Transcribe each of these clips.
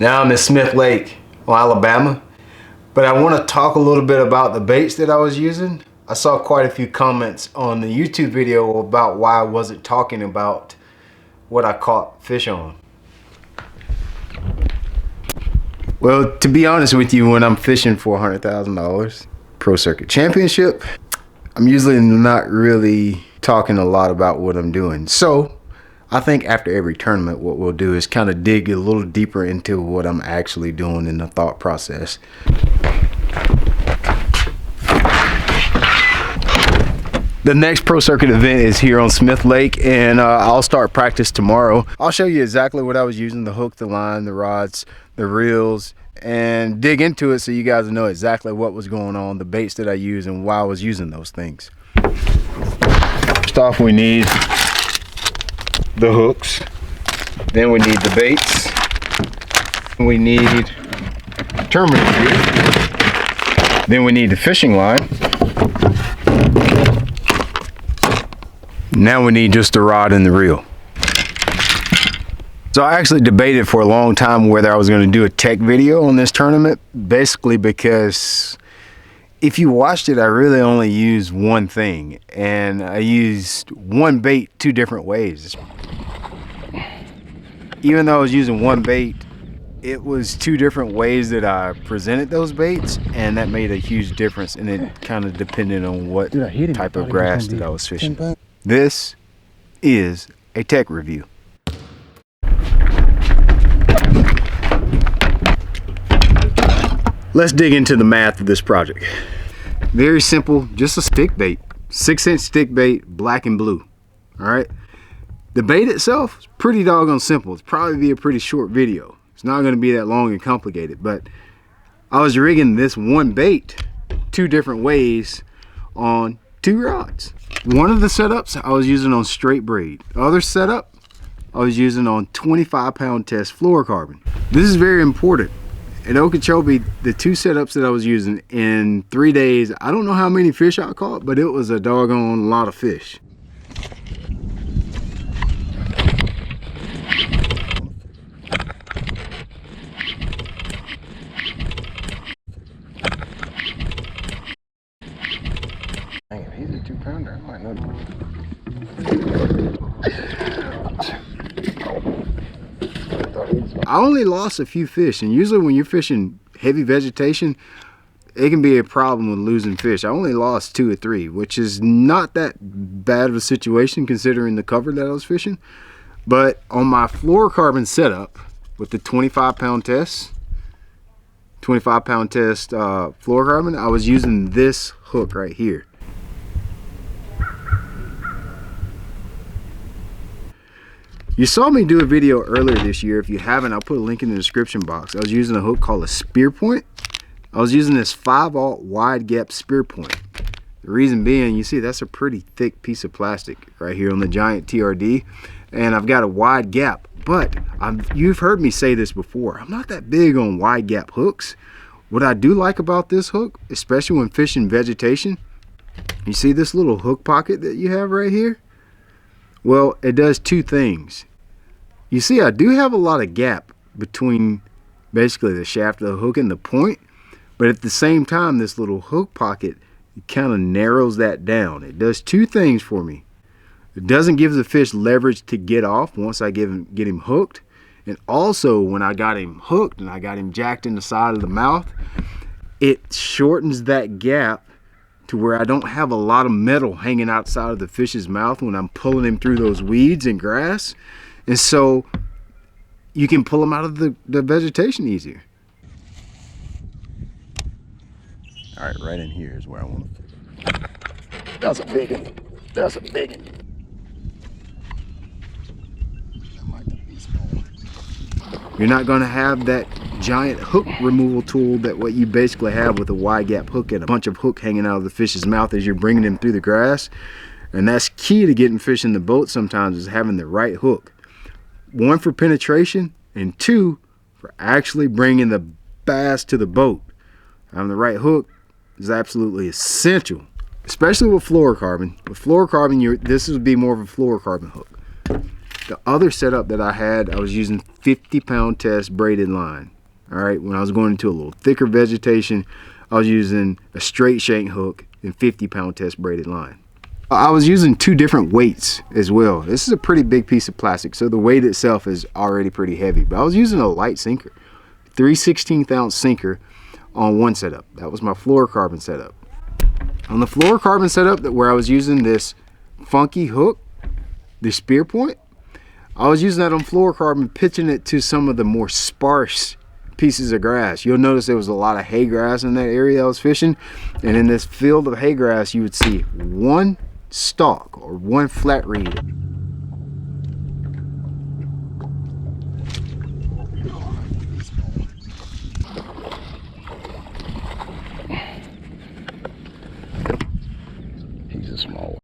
Now I'm in Smith Lake, Alabama, but I want to talk a little bit about the baits that I was using. I saw quite a few comments on the YouTube video about why I wasn't talking about what I caught fish on. Well, to be honest with you, when I'm fishing for $100,000 Pro Circuit Championship, I'm usually not really talking a lot about what I'm doing. So I think after every tournament, what we'll do is kind of dig a little deeper into what I'm actually doing in the thought process. The next Pro Circuit event is here on Smith Lake, and I'll start practice tomorrow. I'll show you exactly what I was using: the hook, the line, the rods, the reels, and dig into it so you guys know exactly what was going on, the baits that I use, and why I was using those things. First off, we need the hooks. Then we need the baits. We need terminal gear. Then we need the fishing line. Now we need just the rod and the reel. So I actually debated for a long time whether I was going to do a tech video on this tournament, basically because if you watched it, I really only used one thing, and I used one bait two different ways. Even though I was using one bait, it was two different ways that I presented those baits, and that made a huge difference, and it kind of depended on what type of grass that I was fishing. This is a tech review. Let's dig into the math of this project. Very simple, just a stick bait, 6-inch stick bait, black and blue. All right. The bait itself is pretty doggone simple. It's probably be a pretty short video. It's not going to be that long and complicated, but I was rigging this one bait two different ways on two rods. One of the setups I was using on straight braid. The other setup I was using on 25-pound test fluorocarbon. This is very important. At OKEECHOBEE, the two setups that I was using in 3 days, I don't know how many fish I caught, but it was a doggone lot of fish. Dang, if he's a 2-pounder, I might not. I only lost a few fish, and usually when you're fishing heavy vegetation, it can be a problem with losing fish. I only lost 2 or 3, which is not that bad of a situation considering the cover that I was fishing. But on my fluorocarbon setup with the 25-pound test, fluorocarbon, I was using this hook right here. You saw me do a video earlier this year. If you haven't, I'll put a link in the description box. I was using a hook called a Spearpoint. I was using this 5/0 wide gap Spearpoint. The reason being, you see that's a pretty thick piece of plastic right here on the giant TRD, and I've got a wide gap. But you've heard me say this before, I'm not that big on wide gap hooks. What I do like about this hook, especially when fishing vegetation, you see this little hook pocket that you have right here? Well, it does two things. You see, I do have a lot of gap between basically the shaft of the hook and the point, but at the same time, this little hook pocket kind of narrows that down. It does two things for me. It doesn't give the fish leverage to get off once I get him hooked, and also when I got him hooked and I got him jacked in the side of the mouth, it shortens that gap to where I don't have a lot of metal hanging outside of the fish's mouth when I'm pulling him through those weeds and grass. And so you can pull them out of the vegetation easier. All right, right in here is where I want to fish. That's a big one. That's a big one. That might be small. You're not going to have that giant hook removal tool that what you basically have with a wide gap hook and a bunch of hook hanging out of the fish's mouth as you're bringing them through the grass. And that's key to getting fish in the boat sometimes, is having the right hook. 1 for penetration, and 2 for actually bringing the bass to the boat. Having the right hook is absolutely essential, especially with fluorocarbon. With fluorocarbon, this would be more of a fluorocarbon hook. The other setup that I had, I was using 50-pound test braided line. All right, when I was going into a little thicker vegetation, I was using a straight shank hook and 50-pound test braided line. I was using 2 different weights as well. This is a pretty big piece of plastic, so the weight itself is already pretty heavy, but I was using a light sinker, 3/16-ounce sinker on one setup. That was my fluorocarbon setup. On the fluorocarbon setup, where I was using this funky hook, the Spearpoint, I was using that on fluorocarbon, pitching it to some of the more sparse pieces of grass. You'll notice there was a lot of hay grass in that area I was fishing, and in this field of hay grass you would see one stalk or one flat reed. He's a small one.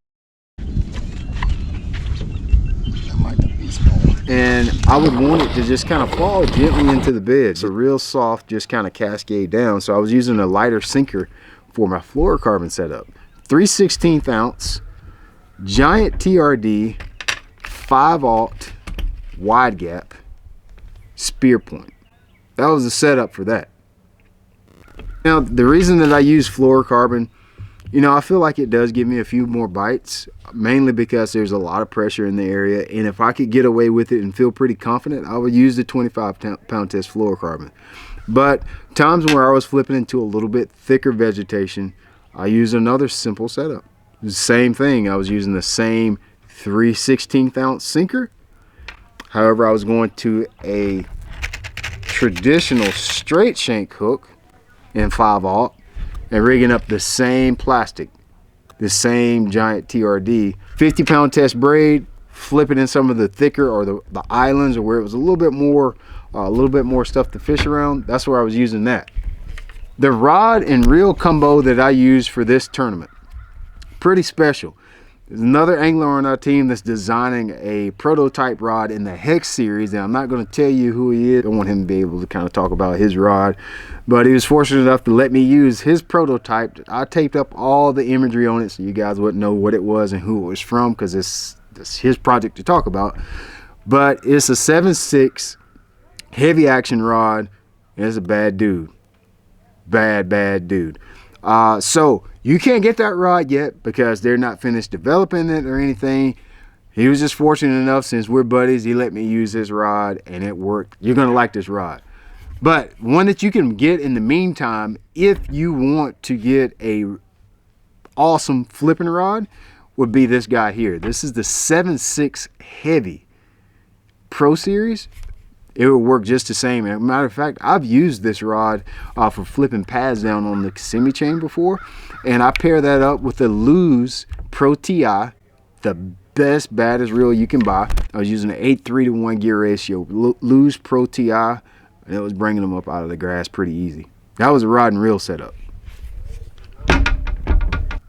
And I would want it to just kind of fall gently into the bed. So real soft, just kind of cascade down. So I was using a lighter sinker for my fluorocarbon setup. 3/16-ounce giant TRD 5/0 wide gap Spearpoint. That was the setup for that. Now the reason that I use fluorocarbon, you know, I feel like it does give me a few more bites, mainly because there's a lot of pressure in the area, and if I could get away with it and feel pretty confident, I would use the 25-pound test fluorocarbon. But times where I was flipping into a little bit thicker vegetation, I used another simple setup. The same thing, I was using the same 3/16-ounce sinker. However, I was going to a traditional straight shank hook in 5/0 and rigging up the same plastic, the same giant TRD, 50-pound test braid, flip it in some of the thicker or the islands, or where it was a little bit more stuff to fish around. That's where I was using that. The rod and reel combo that I used for this tournament, pretty special. There's another angler on our team that's designing a prototype rod in the Hex series, and I'm not going to tell you who he is. I want him to be able to kind of talk about his rod, but he was fortunate enough to let me use his prototype. I taped up all the imagery on it so you guys wouldn't know what it was and who it was from, because it's his project to talk about. But it's a 7/6 heavy action rod, and it's a bad dude. Bad dude. So you can't get that rod yet because they're not finished developing it or anything. He was just fortunate enough, since we're buddies, he let me use his rod and it worked. You're gonna like this rod. But one that you can get in the meantime, if you want to get a awesome flipping rod, would be this guy here. This is the 7/6 heavy Pro Series. It would work just the same. As a matter of fact, I've used this rod for flipping pads down on the Kissimmee chain before, and I pair that up with the Lew's Pro TI, the best, baddest reel you can buy. I was using an 8:3-to-1 gear ratio, Lew's Pro TI, and it was bringing them up out of the grass pretty easy. That was a rod and reel setup.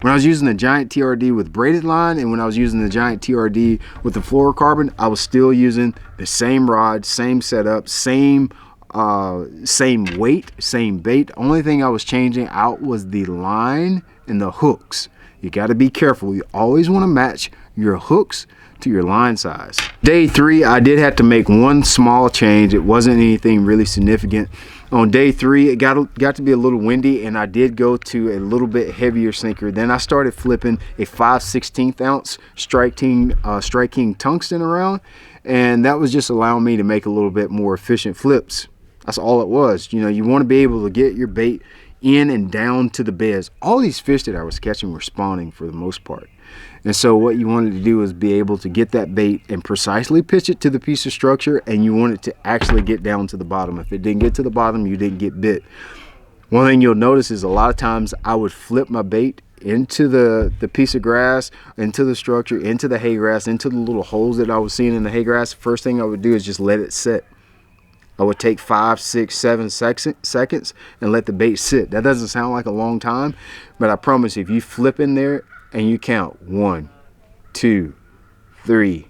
When I was using the giant TRD with braided line, and when I was using the giant TRD with the fluorocarbon, I was still using the same rod, same setup, same weight, same bait. Only thing I was changing out was the line and the hooks. You got to be careful. You always want to match your hooks to your line size. Day 3, I did have to make one small change. It wasn't anything really significant. On day 3, it got to be a little windy, and I did go to a little bit heavier sinker. Then I started flipping a 5/16-ounce Strike King tungsten around, and that was just allowing me to make a little bit more efficient flips. That's all it was. You know, you want to be able to get your bait in and down to the beds. All these fish that I was catching were spawning for the most part. And so what you wanted to do was be able to get that bait and precisely pitch it to the piece of structure, and you want it to actually get down to the bottom. If it didn't get to the bottom, you didn't get bit. One thing you'll notice is a lot of times I would flip my bait into the piece of grass, into the structure, into the hay grass, into the little holes that I was seeing in the hay grass. First thing I would do is just let it sit. I would take 5, 6, 7 seconds and let the bait sit. That doesn't sound like a long time, but I promise you, if you flip in there and you count 1, 2, 3,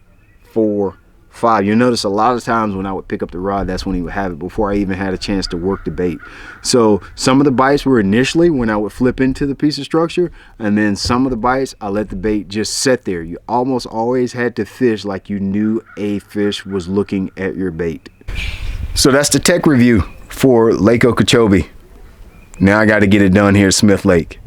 4, 5. You'll notice a lot of times when I would pick up the rod, that's when he would have it before I even had a chance to work the bait. So some of the bites were initially when I would flip into the piece of structure, and then some of the bites I let the bait just sit there. You almost always had to fish like you knew a fish was looking at your bait. So that's the tech review for Lake Okeechobee. Now I got to get it done here at Smith Lake.